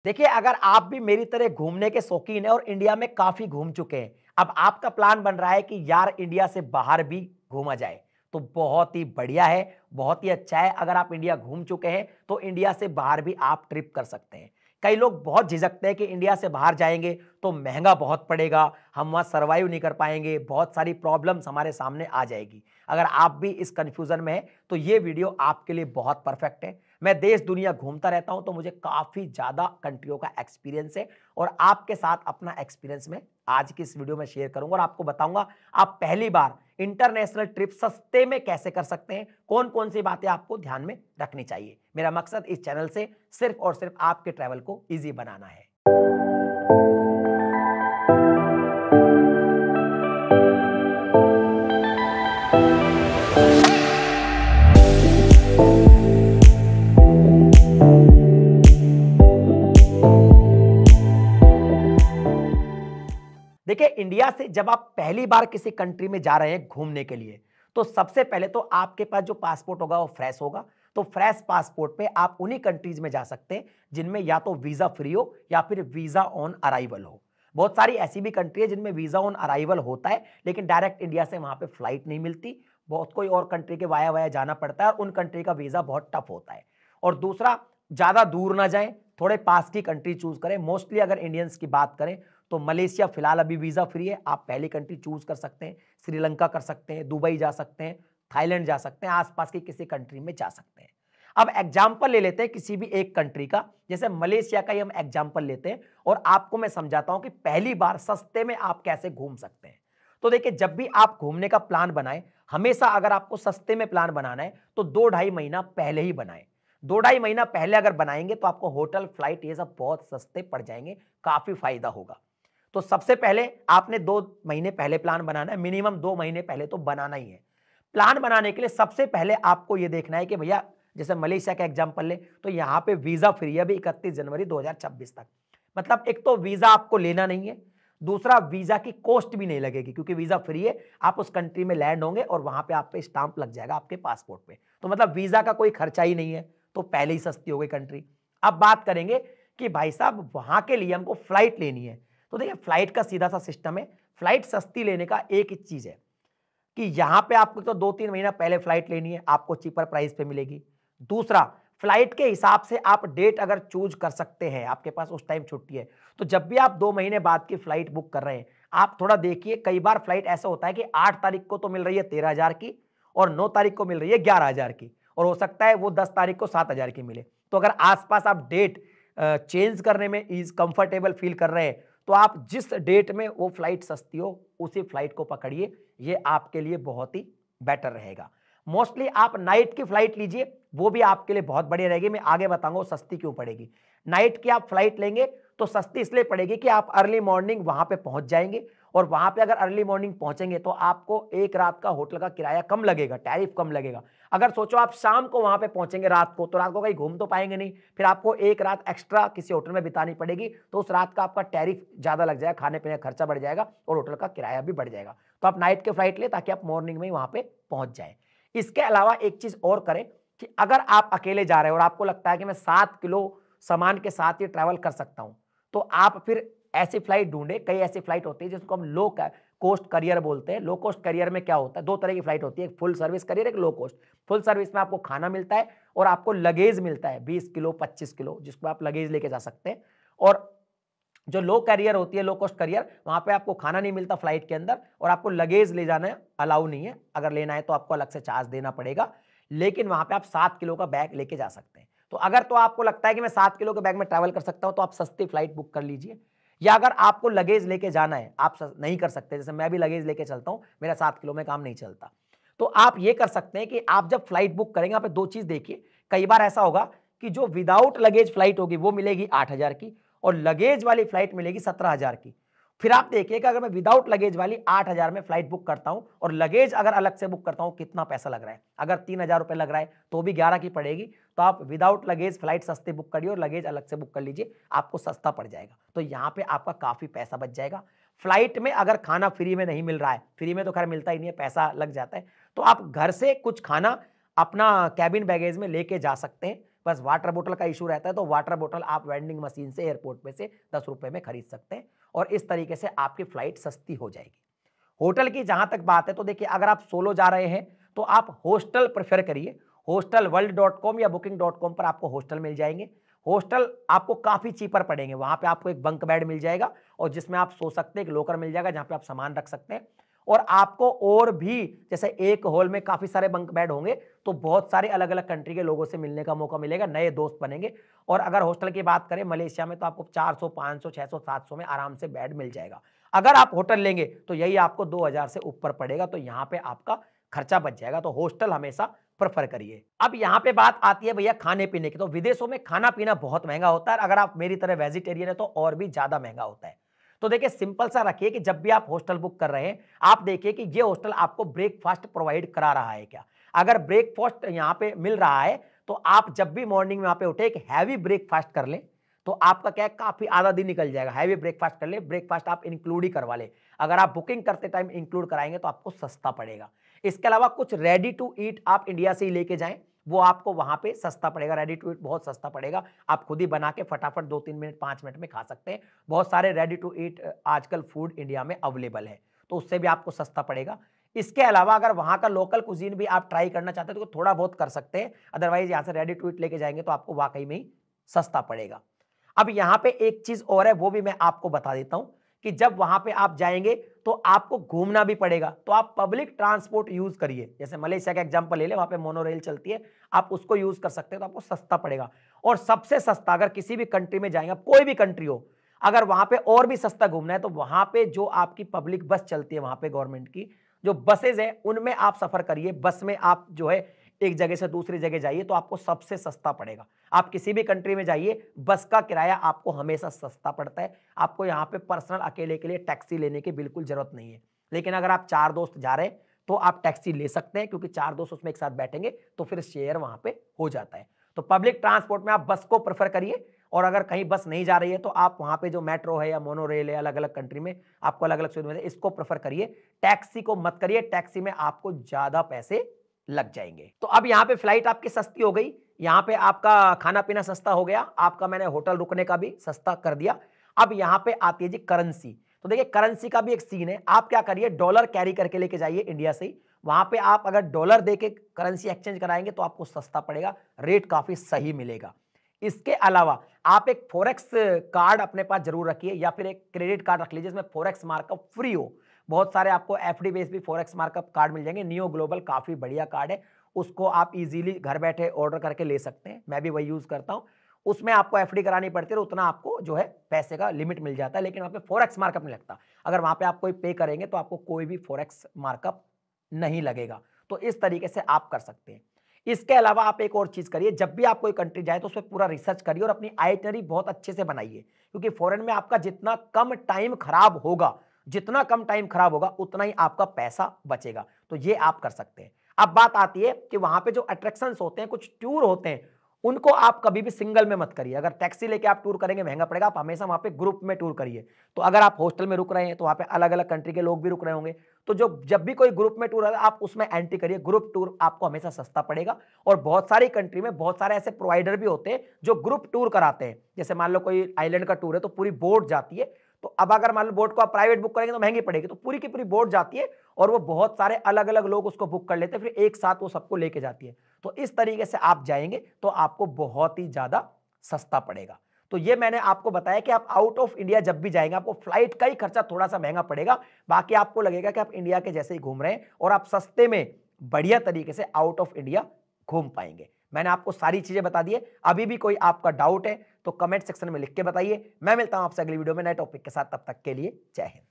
देखिए, अगर आप भी मेरी तरह घूमने के शौकीन हैं और इंडिया में काफ़ी घूम चुके हैं, अब आपका प्लान बन रहा है कि यार इंडिया से बाहर भी घूमा जाए, तो बहुत ही बढ़िया है, बहुत ही अच्छा है। अगर आप इंडिया घूम चुके हैं, तो इंडिया से बाहर भी आप ट्रिप कर सकते हैं। कई लोग बहुत झिझकते हैं कि इंडिया से बाहर जाएँगे, तो महँगा बहुत पड़ेगा, हम वहाँ सर्वाइव नहीं कर पाएँगे, बहुत सारी प्रॉब्लम्स हमारे सामने आ जाएगी। अगर आप भी इस कन्फ्यूज़न में हैं, तो ये वीडियो आपके लिए बहुत परफेक्ट है। मैं देश दुनिया घूमता रहता हूं तो मुझे काफी ज्यादा कंट्रियों का एक्सपीरियंस है और आपके साथ अपना एक्सपीरियंस में आज की इस वीडियो में शेयर करूंगा और आपको बताऊंगा आप पहली बार इंटरनेशनल ट्रिप सस्ते में कैसे कर सकते हैं, कौन कौन सी बातें आपको ध्यान में रखनी चाहिए। मेरा मकसद इस चैनल से सिर्फ और सिर्फ आपके ट्रैवल को इजी बनाना है। देखिए, इंडिया से जब आप पहली बार किसी कंट्री में जा रहे हैं घूमने के लिए, तो सबसे पहले तो आपके पास जो पासपोर्ट होगा वो फ्रेश होगा। तो फ्रेश पासपोर्ट पे आप उन्हीं कंट्रीज में जा सकते हैं जिनमें या तो वीजा फ्री हो या फिर वीजा ऑन अराइवल हो। बहुत सारी ऐसी भी कंट्री है जिनमें वीजा ऑन अराइवल होता है, लेकिन डायरेक्ट इंडिया से वहां पे फ्लाइट नहीं मिलती, बहुत कोई और कंट्री के वाया वाया जाना पड़ता है और उन कंट्री का वीजा बहुत टफ होता है। और दूसरा, ज्यादा दूर ना जाएं, थोड़े पास की कंट्री चूज करें। मोस्टली अगर इंडियंस की बात करें तो मलेशिया फिलहाल अभी वीजा फ्री है, आप पहली कंट्री चूज कर सकते हैं। श्रीलंका कर सकते हैं, दुबई जा सकते हैं, थाईलैंड जा सकते हैं, आसपास की किसी कंट्री में जा सकते हैं। अब एग्जाम्पल ले लेते हैं किसी भी एक कंट्री का, जैसे मलेशिया का ही हम एग्जाम्पल लेते हैं और आपको मैं समझाता हूं कि पहली बार सस्ते में आप कैसे घूम सकते हैं। तो देखिए, जब भी आप घूमने का प्लान बनाएं, हमेशा अगर आपको सस्ते में प्लान बनाना है तो 2-2.5 महीना पहले ही बनाएं। 2-2.5 महीना पहले अगर बनाएंगे तो आपको होटल, फ्लाइट ये सब बहुत सस्ते पड़ जाएंगे, काफी फायदा होगा। तो सबसे पहले आपने 2 महीने पहले प्लान बनाना है, मिनिमम 2 महीने पहले तो बनाना ही है। प्लान बनाने के लिए सबसे पहले आपको यह देखना है कि भैया, जैसे मलेशिया का एग्जांपल ले तो यहां पे वीजा फ्री है अभी 31 जनवरी 2026 तक। मतलब एक तो वीजा आपको लेना नहीं है, दूसरा वीजा की कॉस्ट भी नहीं लगेगी क्योंकि वीजा फ्री है। आप उस कंट्री में लैंड होंगे और वहां पे आप पे स्टांप लग जाएगा आपके पासपोर्ट पे, तो मतलब वीजा का कोई खर्चा ही नहीं है, तो पहले ही सस्ती हो गई कंट्री। अब बात करेंगे कि भाई साहब वहां के लिए हमको फ्लाइट लेनी है, तो देखिए फ्लाइट का सीधा सा सिस्टम है। फ्लाइट सस्ती लेने का एक ही चीज है कि यहां पे आपको तो 2-3 महीना पहले फ्लाइट लेनी है, आपको चीपर प्राइस पे मिलेगी। दूसरा, फ्लाइट के हिसाब से आप डेट अगर चूज कर सकते हैं, आपके पास उस टाइम छुट्टी है, तो जब भी आप 2 महीने बाद की फ्लाइट बुक कर रहे हैं, आप थोड़ा देखिए। कई बार फ्लाइट ऐसा होता है कि 8 तारीख को तो मिल रही है 13,000 की और 9 तारीख को मिल रही है 11,000 की, और हो सकता है वो 10 तारीख को 7,000 की मिले। तो अगर आसपास आप डेट चेंज करने में इज कंफर्टेबल फील कर रहे हैं, तो आप जिस डेट में वो फ्लाइट सस्ती हो उसी फ्लाइट को पकड़िए, ये आपके लिए बहुत ही बेटर रहेगा। मोस्टली आप नाइट की फ्लाइट लीजिए, वो भी आपके लिए बहुत बढ़िया रहेगी। मैं आगे बताऊंगा वो सस्ती क्यों पड़ेगी। नाइट की आप फ्लाइट लेंगे तो सस्ती इसलिए पड़ेगी कि आप अर्ली मॉर्निंग वहां पे पहुंच जाएंगे, और वहां पे अगर अर्ली मॉर्निंग पहुंचेंगे तो आपको एक रात का होटल का किराया कम लगेगा, टैरिफ कम लगेगा। अगर सोचो आप शाम को वहां पे पहुंचेंगे रात को, तो रात को कहीं घूम तो पाएंगे नहीं, फिर आपको एक रात एक्स्ट्रा किसी होटल में बितानी पड़ेगी, तो उस रात का आपका टैरिफ ज्यादा लग जाएगा, खाने पीने का खर्चा बढ़ जाएगा और होटल का किराया भी बढ़ जाएगा। तो आप नाइट के फ्लाइट ले ताकि आप मॉर्निंग में ही वहां पे पहुंच जाए। इसके अलावा एक चीज और करें कि अगर आप अकेले जा रहे हो और आपको लगता है कि मैं 7 किलो सामान के साथ ही ट्रैवल कर सकता हूं, तो आप फिर ऐसी फ्लाइट ढूंढे। कई ऐसी फ्लाइट होती है जिसको हम लो कोस्ट करियर बोलते हैं। लो कोस्ट करियर में क्या होता है, 2 तरह की फ्लाइट होती है, एक फुल सर्विस करियर, एक लो कोस्ट। फुल सर्विस में आपको खाना मिलता है और आपको लगेज मिलता है 20 किलो 25 किलो, जिसको आप लगेज लेके जा सकते हैं। और जो लो कैरियर होती है, लो कॉस्ट कैरियर, वहां पे आपको खाना नहीं मिलता फ्लाइट के अंदर और आपको लगेज ले जाना अलाउ नहीं है। अगर लेना है तो आपको अलग से चार्ज देना पड़ेगा, लेकिन वहां पे आप 7 किलो का बैग लेके जा सकते हैं। तो अगर तो आपको लगता है कि मैं 7 किलो के बैग में ट्रैवल कर सकता हूं, तो आप सस्ती फ्लाइट बुक कर लीजिए। या अगर आपको लगेज लेके जाना है, आप नहीं कर सकते, जैसे मैं भी लगेज लेके चलता हूं, मेरा 7 किलो में काम नहीं चलता, तो आप ये कर सकते हैं कि आप जब फ्लाइट बुक करेंगे, आप दो चीज देखिए। कई बार ऐसा होगा कि जो विदाउट लगेज फ्लाइट होगी वो मिलेगी 8,000 की और लगेज वाली फ्लाइट मिलेगी 17,000 की। फिर आप देखिए कि अगर मैं विदाउट लगेज वाली 8,000 में फ्लाइट बुक करता हूं और लगेज अगर अलग से बुक करता हूं, कितना पैसा लग रहा है। अगर 3,000 रुपए लग रहा है तो भी 11 की पड़ेगी। तो आप विदाउट लगेज फ्लाइट सस्ती बुक करिए और लगेज अलग से बुक कर लीजिए, आपको सस्ता पड़ जाएगा। तो यहां पे आपका काफी पैसा बच जाएगा। फ्लाइट में अगर खाना फ्री में नहीं मिल रहा है, फ्री में तो खैर मिलता ही नहीं है, पैसा लग जाता है, तो आप घर से कुछ खाना अपना कैबिन बैगेज में लेके जा सकते हैं। बस वाटर बोतल का इशू रहता है, तो वाटर बोतल आप वेंडिंग मशीन से एयरपोर्ट पे से 10 रुपए में खरीद सकते हैं और इस तरीके से आपकी फ्लाइट सस्ती हो जाएगी। होटल की जहां तक बात है तो देखिए, अगर आप सोलो जा रहे हैं तो आप हॉस्टल प्रेफर करिए। हॉस्टल world.com या booking.com पर आपको हॉस्टल मिल जाएंगे। हॉस्टल आपको काफी चीपर पड़ेंगे। वहां पे आपको एक बंक बेड मिल जाएगा और जिसमें आप सो सकते हैं, एक लॉकर मिल जाएगा जहां पे आप सामान रख सकते हैं और आपको और भी, जैसे एक हॉल में काफी सारे बंक बेड होंगे तो बहुत सारे अलग अलग कंट्री के लोगों से मिलने का मौका मिलेगा, नए दोस्त बनेंगे। और अगर हॉस्टल की बात करें मलेशिया में तो आपको 400, 500, 600, 700 में आराम से बेड मिल जाएगा। अगर आप होटल लेंगे तो यही आपको 2000 से ऊपर पड़ेगा, तो यहां पे आपका खर्चा बच जाएगा। तो हॉस्टल हमेशा प्रेफर करिए। अब यहां पे बात आती है भैया खाने पीने की। तो विदेशों में खाना पीना बहुत महंगा होता है, अगर आप मेरी तरह वेजिटेरियन है तो और भी ज्यादा महंगा होता है। तो देखिए, सिंपल सा रखिए कि जब भी आप हॉस्टल बुक कर रहे हैं, आप देखिए कि ये हॉस्टल आपको ब्रेकफास्ट प्रोवाइड करा रहा है क्या। अगर ब्रेकफास्ट यहाँ पे मिल रहा है तो आप जब भी मॉर्निंग में वहां पे उठे एक हैवी ब्रेकफास्ट कर लें, तो आपका क्या है, काफी आधा दिन निकल जाएगा। हैवी ब्रेकफास्ट कर ले, ब्रेकफास्ट आप इंक्लूड ही करवा ले। अगर आप बुकिंग करते टाइम इंक्लूड कराएंगे तो आपको सस्ता पड़ेगा। इसके अलावा कुछ रेडी टू ईट आप इंडिया से ही लेके जाएं, वो आपको वहां पे सस्ता पड़ेगा। रेडी टू ईट बहुत सस्ता पड़ेगा, आप खुद ही बना के फटाफट 2-3 मिनट 5 मिनट में खा सकते हैं। बहुत सारे रेडी टू ईट आजकल फूड इंडिया में अवेलेबल है, तो उससे भी आपको सस्ता पड़ेगा। इसके अलावा अगर वहां का लोकल कुजीन भी आप ट्राई करना चाहते हैं तो थोड़ा बहुत कर सकते हैं, अदरवाइज यहां से रेडी टू ईट लेके जाएंगे तो आपको वाकई में ही सस्ता पड़ेगा। अब यहां पे एक चीज और है, वो भी मैं आपको बता देता हूं कि जब वहां पे आप जाएंगे तो आपको घूमना भी पड़ेगा, तो आप पब्लिक ट्रांसपोर्ट यूज करिए। जैसे मलेशिया का एग्जांपल ले ले, वहां पे मोनोरेल चलती है, आप उसको यूज कर सकते हैं तो आपको सस्ता पड़ेगा। और सबसे सस्ता, अगर किसी भी कंट्री में जाएंगे, कोई भी कंट्री हो, अगर वहां पे और भी सस्ता घूमना है तो वहां पे जो आपकी पब्लिक बस चलती है, वहां पे गवर्नमेंट की जो बसेज है उनमें आप सफर करिए। बस में आप जो है एक जगह से दूसरी जगह जाइए तो आपको सबसे सस्ता पड़ेगा। आप किसी भी कंट्री में जाइए, बस का किराया आपको हमेशा सस्ता पड़ता है। आपको यहाँ पे पर्सनल अकेले के लिए टैक्सी लेने की बिल्कुल जरूरत नहीं है। लेकिन अगर आप 4 दोस्त जा रहे हैं तो आप टैक्सी ले सकते हैं, क्योंकि 4 दोस्त उसमें एक साथ बैठेंगे तो फिर शेयर वहां पे हो जाता है। तो पब्लिक ट्रांसपोर्ट में आप बस को प्रेफर करिए, और अगर कहीं बस नहीं जा रही है तो आप वहां पे जो मेट्रो है या मोनोरेल है, अलग अलग कंट्री में आपको अलग अलग सुविधा मिलती है, इसको प्रेफर करिए। टैक्सी को मत करिए, टैक्सी में आपको ज्यादा पैसे लग जाएंगे। तो अब यहाँ पे फ्लाइट आपकी सस्ती हो गई, यहाँ पे आपका खाना पीना सस्ता हो गया, आपका मैंने होटल रुकने का भी सस्ता कर दिया। अब यहाँ पे आती है जी करेंसी। तो देखिए, करेंसी का भी एक सीन है। आप क्या करिए, डॉलर कैरी करके लेके जाइए इंडिया से ही। वहां पे आप अगर डॉलर देके करेंसी एक्सचेंज कराएंगे तो आपको सस्ता पड़ेगा, रेट काफी सही मिलेगा। इसके अलावा आप एक फॉरेक्स कार्ड अपने पास जरूर रखिए, या फिर एक क्रेडिट कार्ड रख लीजिए जिसमें फॉरेक्स मार्कअप फ्री हो। बहुत सारे आपको एफडी बेस भी फॉरेक्स मार्कअप कार्ड मिल जाएंगे। नियो ग्लोबल काफी बढ़िया कार्ड है, उसको आप इजीली घर बैठे ऑर्डर करके ले सकते हैं। मैं भी वही यूज करता हूं। उसमें आपको एफडी करानी पड़ती है, उतना आपको जो है पैसे का लिमिट मिल जाता है, लेकिन वहां पे फॉरेक्स मार्कअप नहीं लगता। अगर वहां पे आप कोई पे करेंगे तो आपको कोई भी फॉरेक्स मार्कअप नहीं लगेगा। तो इस तरीके से आप कर सकते हैं। इसके अलावा आप एक और चीज करिए, जब भी आप कोई कंट्री जाए तो उसमें पूरा रिसर्च करिए और अपनी आइटनरी बहुत अच्छे से बनाइए, क्योंकि फॉरेन में आपका जितना कम टाइम खराब होगा, जितना कम टाइम खराब होगा उतना ही आपका पैसा बचेगा। तो ये आप कर सकते हैं। अब बात आती है कि वहां पे जो अट्रैक्शंस होते हैं, कुछ टूर होते हैं, उनको आप कभी भी सिंगल में मत करिए। अगर टैक्सी लेके आप टूर करेंगे महंगा पड़ेगा, आप हमेशा वहां पे ग्रुप में टूर करिए। तो अगर आप हॉस्टल में रुक रहे हैं तो वहां पे अलग अलग कंट्री के लोग भी रुक रहे होंगे, तो जो जब भी कोई ग्रुप में टूर है आप उसमें एंट्री करिए। ग्रुप टूर आपको हमेशा सस्ता पड़ेगा। और बहुत सारी कंट्री में बहुत सारे ऐसे प्रोवाइडर भी होते हैं जो ग्रुप टूर कराते हैं। जैसे मान लो कोई आइलैंड का टूर है तो पूरी बोट जाती है, तो अब अगर मान लो बोट को आप प्राइवेट बुक करेंगे तो महंगी पड़ेगी, तो पूरी की पूरी बोट जाती है और वो बहुत सारे अलग अलग लोग उसको बुक कर लेते हैं, फिर एक साथ वो सबको लेके जाती है। तो इस तरीके से आप जाएंगे तो आपको बहुत ही ज्यादा सस्ता पड़ेगा। तो ये मैंने आपको बताया कि आप आउट ऑफ इंडिया जब भी जाएंगे आपको फ्लाइट का ही खर्चा थोड़ा सा महंगा पड़ेगा, बाकी आपको लगेगा कि आप इंडिया के जैसे ही घूम रहे हैं और आप सस्ते में बढ़िया तरीके से आउट ऑफ इंडिया घूम पाएंगे। मैंने आपको सारी चीजें बता दी है। अभी भी कोई आपका डाउट है तो कमेंट सेक्शन में लिख के बताइए। मैं मिलता हूं आपसे अगली वीडियो में नए टॉपिक के साथ, तब तक के लिए जय हिंद।